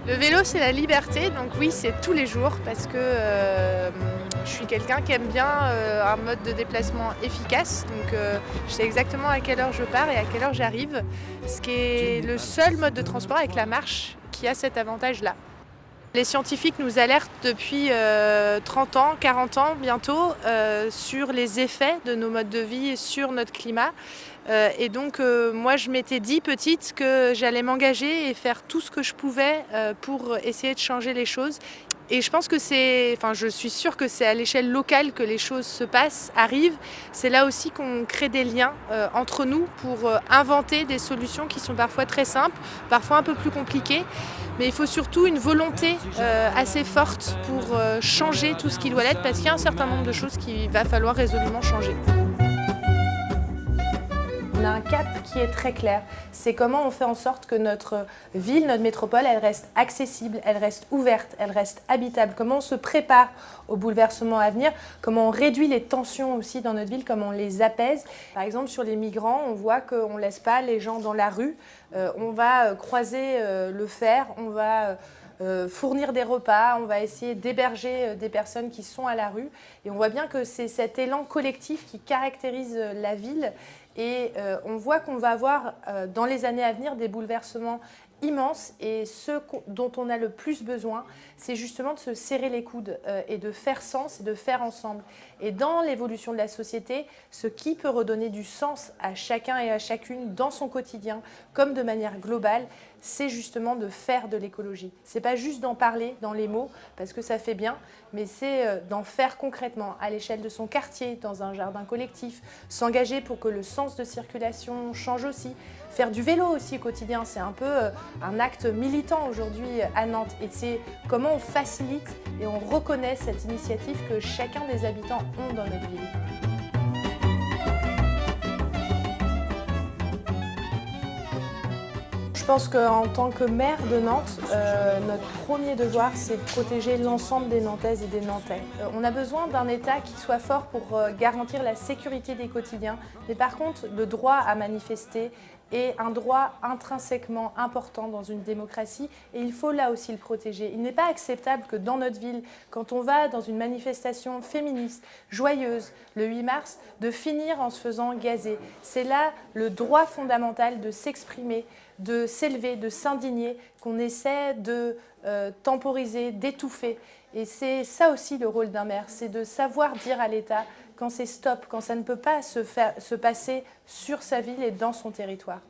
Le vélo, c'est la liberté, donc oui, c'est tous les jours parce que je suis quelqu'un qui aime bien un mode de déplacement efficace. Donc je sais exactement à quelle heure je pars et à quelle heure j'arrive, ce qui est le seul mode de transport avec la marche qui a cet avantage-là. Les scientifiques nous alertent depuis 30 ans, 40 ans bientôt sur les effets de nos modes de vie sur notre climat. Et donc moi je m'étais dit petite que j'allais m'engager et faire tout ce que je pouvais pour essayer de changer les choses. Et je pense que je suis sûre que c'est à l'échelle locale que les choses se passent, arrivent. C'est là aussi qu'on crée des liens entre nous pour inventer des solutions qui sont parfois très simples, parfois un peu plus compliquées. Mais il faut surtout une volonté assez forte pour changer tout ce qui doit l'être, parce qu'il y a un certain nombre de choses qu'il va falloir résolument changer. On a un cap qui est très clair. C'est comment on fait en sorte que notre ville, notre métropole, elle reste accessible, elle reste ouverte, elle reste habitable. Comment on se prépare aux bouleversements à venir, comment on réduit les tensions aussi dans notre ville, comment on les apaise. Par exemple, sur les migrants, on voit qu'on ne laisse pas les gens dans la rue. On va croiser le fer, on va fournir des repas, on va essayer d'héberger des personnes qui sont à la rue. Et on voit bien que c'est cet élan collectif qui caractérise la ville. Et on voit qu'on va avoir dans les années à venir des bouleversements immenses, et ce dont on a le plus besoin, c'est justement de se serrer les coudes et de faire sens et de faire ensemble. Et dans l'évolution de la société, ce qui peut redonner du sens à chacun et à chacune dans son quotidien, comme de manière globale, c'est justement de faire de l'écologie. C'est pas juste d'en parler dans les mots, parce que ça fait bien, mais c'est d'en faire concrètement à l'échelle de son quartier, dans un jardin collectif, s'engager pour que le sens de circulation change aussi. Faire du vélo aussi au quotidien, c'est un peu un acte militant aujourd'hui à Nantes. Et c'est comment on facilite et on reconnaît cette initiative que chacun des habitants ont dans notre ville. Je pense qu'en tant que maire de Nantes, notre premier devoir, c'est de protéger l'ensemble des Nantaises et des Nantais. On a besoin d'un État qui soit fort pour garantir la sécurité des quotidiens, mais par contre, le droit à manifester est un droit intrinsèquement important dans une démocratie, et il faut là aussi le protéger. Il n'est pas acceptable que dans notre ville, quand on va dans une manifestation féministe, joyeuse, le 8 mars, de finir en se faisant gazer. C'est là le droit fondamental de s'exprimer, de s'élever, de s'indigner, qu'on essaie de temporiser, d'étouffer. Et c'est ça aussi le rôle d'un maire, c'est de savoir dire à l'État quand c'est stop, quand ça ne peut pas se passer sur sa ville et dans son territoire.